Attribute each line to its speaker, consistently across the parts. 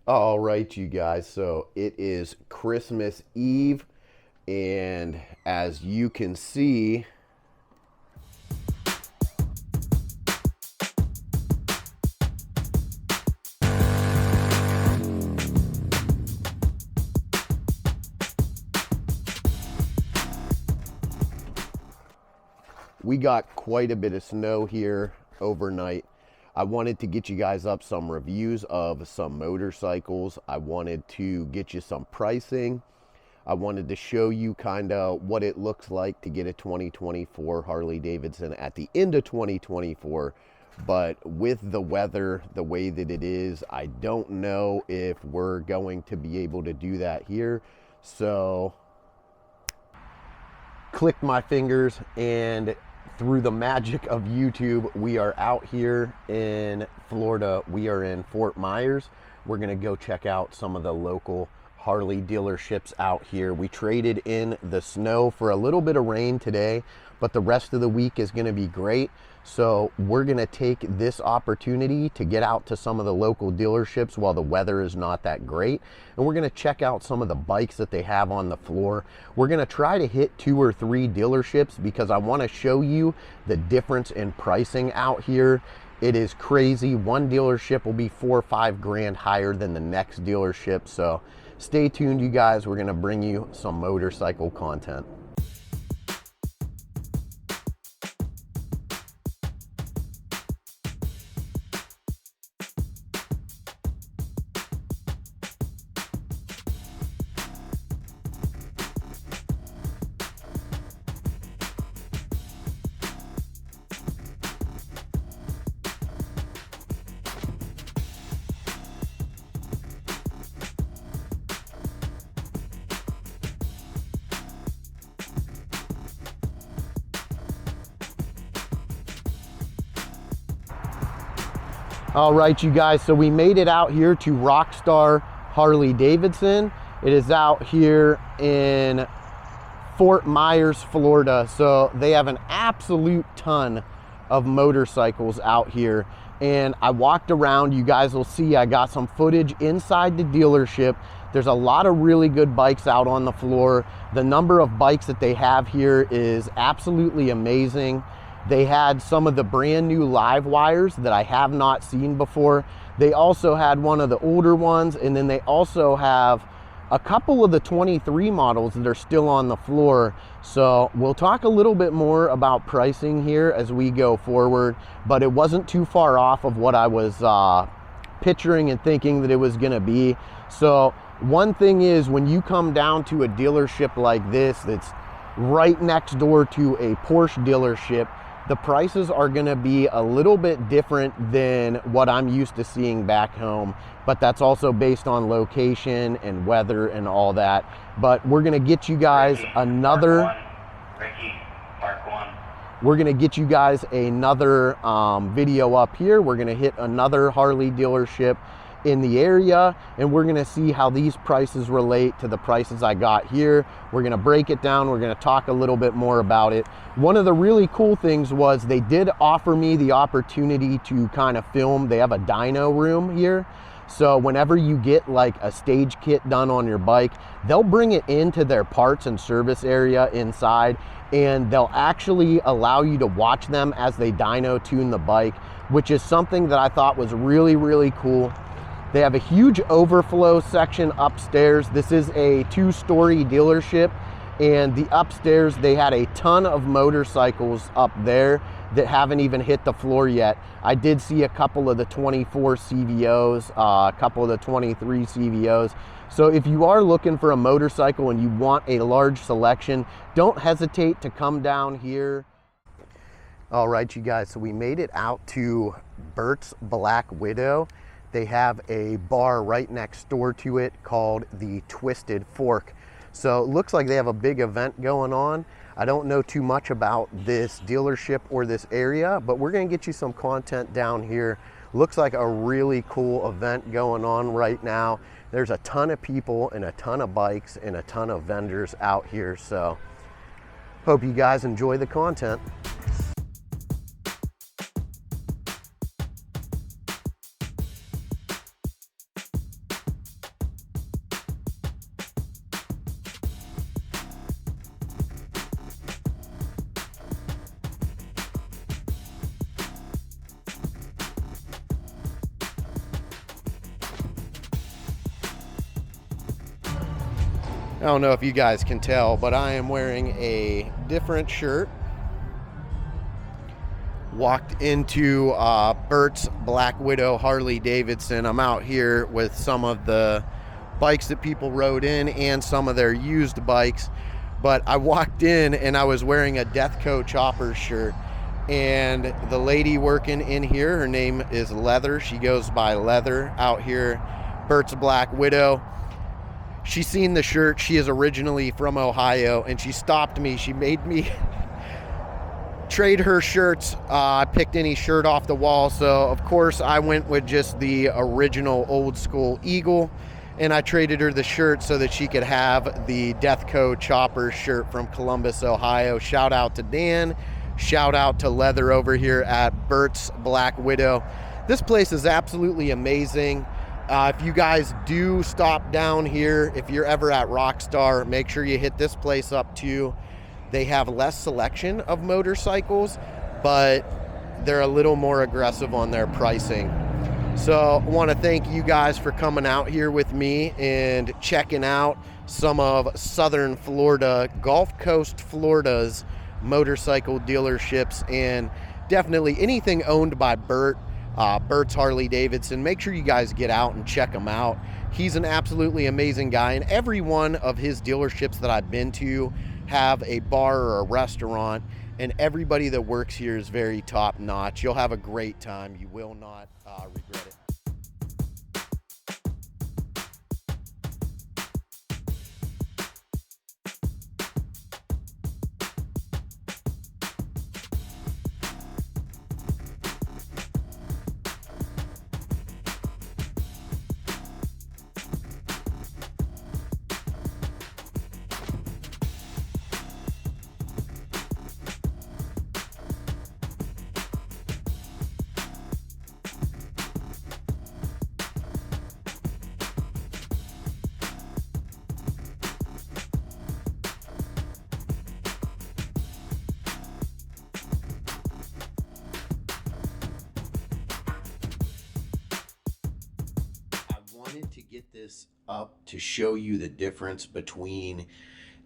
Speaker 1: All right, you guys. So it is Christmas Eve, and as you can see, we got quite a bit of snow here overnight. I wanted to get you guys up some reviews of some motorcycles. I wanted to get you some pricing. I wanted to show you kind of what it looks like to get a 2024 Harley Davidson at the end of 2024. But with the weather the way that it is, I don't know if we're going to be able to do that here. So clicked my fingers, and through the magic of YouTube, we are out here in Florida. We are in Fort Myers. We're gonna go check out some of the local Harley dealerships out here. We traded in the snow for a little bit of rain today, but the rest of the week is gonna be great. So we're gonna take this opportunity to get out to some of the local dealerships while the weather is not that great. And we're gonna check out some of the bikes that they have on the floor. We're gonna try to hit 2 or 3 dealerships because I wanna show you the difference in pricing out here. It is crazy. One dealership will be 4 or 5 grand higher than the next dealership. So stay tuned, you guys. We're gonna bring you some motorcycle content. All right, you guys, so we made it out here to Rockstar Harley Davidson. It is out here in Fort Myers, Florida. So they have an absolute ton of motorcycles out here. And I walked around, you guys will see I got some footage inside the dealership. There's a lot of really good bikes out on the floor. The number of bikes that they have here is absolutely amazing. They had some of the brand new live wires that I have not seen before. They also had one of the older ones, and then they also have a couple of the 23 models that are still on the floor. So we'll talk a little bit more about pricing here as we go forward, but it wasn't too far off of what I was picturing and thinking that it was gonna be. So one thing is, when you come down to a dealership like this that's right next door to a Porsche dealership, the prices are gonna be a little bit different than what I'm used to seeing back home, but that's also based on location and weather and all that. But we're gonna get you guys another, we're gonna get you guys another video up here. We're gonna hit another Harley dealership in the area, and we're gonna see how these prices relate to the prices I got here. We're gonna break it down. We're gonna talk a little bit more about it. One of the really cool things was they did offer me the opportunity to kind of film. They have a dyno room here. So whenever you get like a stage kit done on your bike, they'll bring it into their parts and service area inside, and they'll actually allow you to watch them as they dyno tune the bike, which is something that I thought was really, really cool. They have a huge overflow section upstairs. This is a 2-story dealership, and the upstairs, they had a ton of motorcycles up there that haven't even hit the floor yet. I did see a couple of the 24 CVOs, a couple of the 23 CVOs. So if you are looking for a motorcycle and you want a large selection, don't hesitate to come down here. All right, you guys, so we made it out to Burt's Black Widow. They have a bar right next door to it called the Twisted Fork. So it looks like they have a big event going on. I don't know too much about this dealership or this area, but we're gonna get you some content down here. Looks like a really cool event going on right now. There's a ton of people and a ton of bikes and a ton of vendors out here. So hope you guys enjoy the content. don't know if you guys can tell, but I am wearing a different shirt. Walked into Burt's Black Widow Harley Davidson. I'm out here with some of the bikes that people rode in and some of their used bikes. But I walked in and I was wearing a Deathco Choppers shirt. And the lady working in here, her name is Leather. She goes by Leather out here, Burt's Black Widow. She's seen the shirt. She is originally from Ohio, and she stopped me. She made me trade her shirts. I picked any shirt off the wall, so of course I went with just the original old school Eagle, and I traded her the shirt so that she could have the Deathco Choppers shirt from Columbus, Ohio. Shout out to Dan. Shout out to Leather over here at Burt's Black Widow. This place is absolutely amazing. If you guys do stop down here, if you're ever at Rockstar, make sure you hit this place up too. They have less selection of motorcycles, but they're a little more aggressive on their pricing. So I want to thank you guys for coming out here with me and checking out some of Southern Florida, Gulf Coast Florida's motorcycle dealerships, and definitely anything owned by Burt's Harley Davidson. Make sure you guys get out and check him out. He's an absolutely amazing guy, and every one of his dealerships that I've been to have a bar or a restaurant, and everybody that works here is very top notch. You'll have a great time. You will not regret it. To get this up to show you the difference between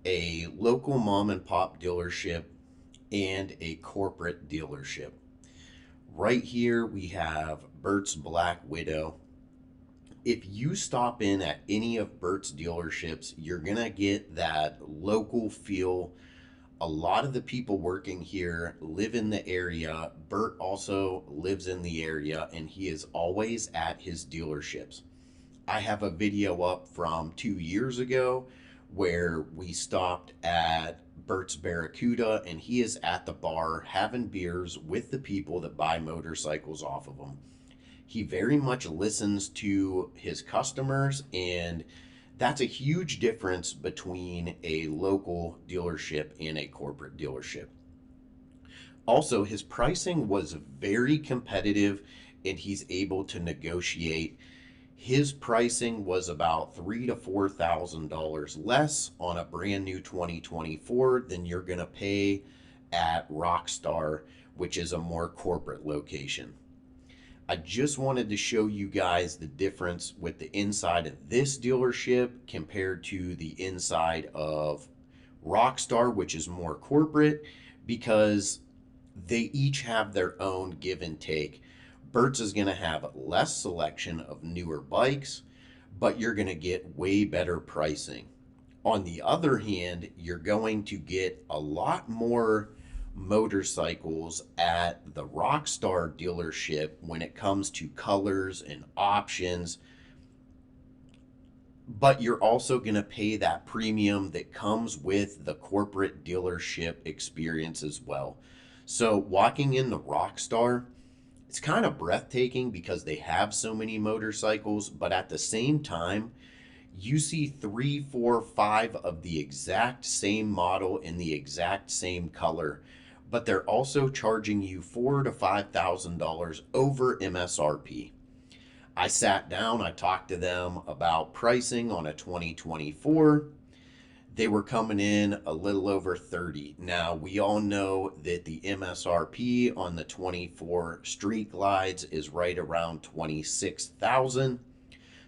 Speaker 1: a local mom and pop dealership and a corporate dealership. Right here we have Burt's Black Widow. If you stop in at any of Burt's dealerships, you're gonna get that local feel. A lot of the people working here live in the area. Burt also lives in the area, and he is always at his dealerships. I have a video up from 2 years ago where we stopped at Burt's Barracuda, and he is at the bar having beers with the people that buy motorcycles off of him. He very much listens to his customers, and that's a huge difference between a local dealership and a corporate dealership. Also, his pricing was very competitive, and he's able to negotiate. His pricing was about $3,000 to $4,000 less on a brand new 2024 than you're going to pay at Rockstar, which is a more corporate location. I just wanted to show you guys the difference with the inside of this dealership compared to the inside of Rockstar, which is more corporate, because they each have their own give and take. Burt's is going to have less selection of newer bikes, but you're going to get way better pricing. On the other hand, you're going to get a lot more motorcycles at the Rockstar dealership when it comes to colors and options, but you're also going to pay that premium that comes with the corporate dealership experience as well. So walking in the Rockstar, it's kind of breathtaking because they have so many motorcycles, but at the same time, you see 3, 4, 5 of the exact same model in the exact same color, but they're also charging you $4,000 to $5,000 over MSRP. I sat down, I talked to them about pricing on a 2024. They were coming in a little over 30. Now, we all know that the MSRP on the 24 Street Glides is right around 26,000.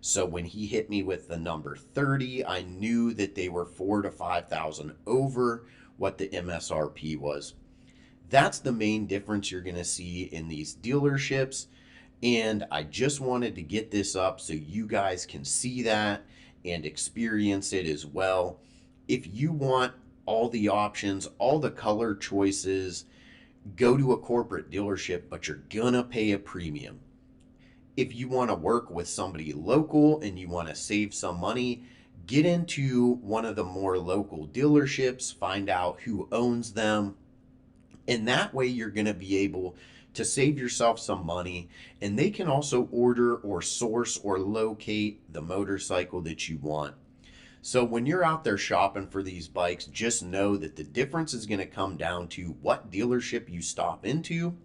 Speaker 1: So when he hit me with the number 30, I knew that they were 4 to 5,000 over what the MSRP was. That's the main difference you're going to see in these dealerships. And I just wanted to get this up so you guys can see that and experience it as well. If you want all the options, all the color choices, go to a corporate dealership, but you're gonna pay a premium. If you want to work with somebody local and you want to save some money, get into one of the more local dealerships, find out who owns them, and that way you're going to be able to save yourself some money. And they can also order or source or locate the motorcycle that you want. So when you're out there shopping for these bikes, just know that the difference is going to come down to what dealership you stop into,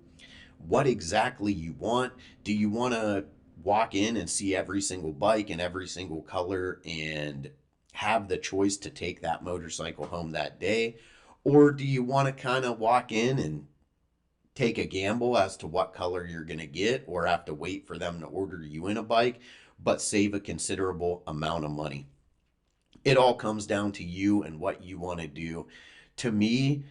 Speaker 1: what exactly you want. Do you want to walk in and see every single bike in every single color and have the choice to take that motorcycle home that day? Or do you want to kind of walk in and take a gamble as to what color you're going to get, or have to wait for them to order you in a bike, but save a considerable amount of money? It all comes down to you and what you want to do. To me,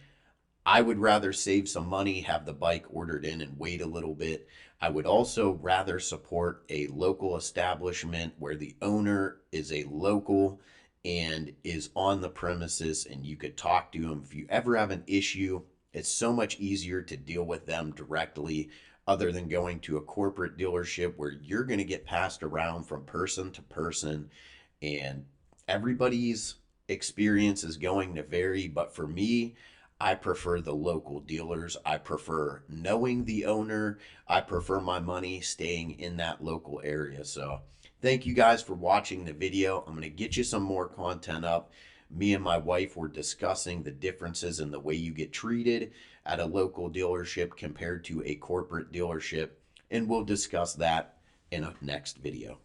Speaker 1: I would rather save some money, have the bike ordered in, and wait a little bit. I would also rather support a local establishment where the owner is a local and is on the premises and you could talk to them. If you ever have an issue, it's so much easier to deal with them directly, other than going to a corporate dealership where you're going to get passed around from person to person, and everybody's experience is going to vary. But for me, I prefer the local dealers. I prefer knowing the owner. I prefer my money staying in that local area. So thank you guys for watching the video. I'm going to get you some more content up. Me and my wife were discussing the differences in the way you get treated at a local dealership compared to a corporate dealership, and we'll discuss that in a next video.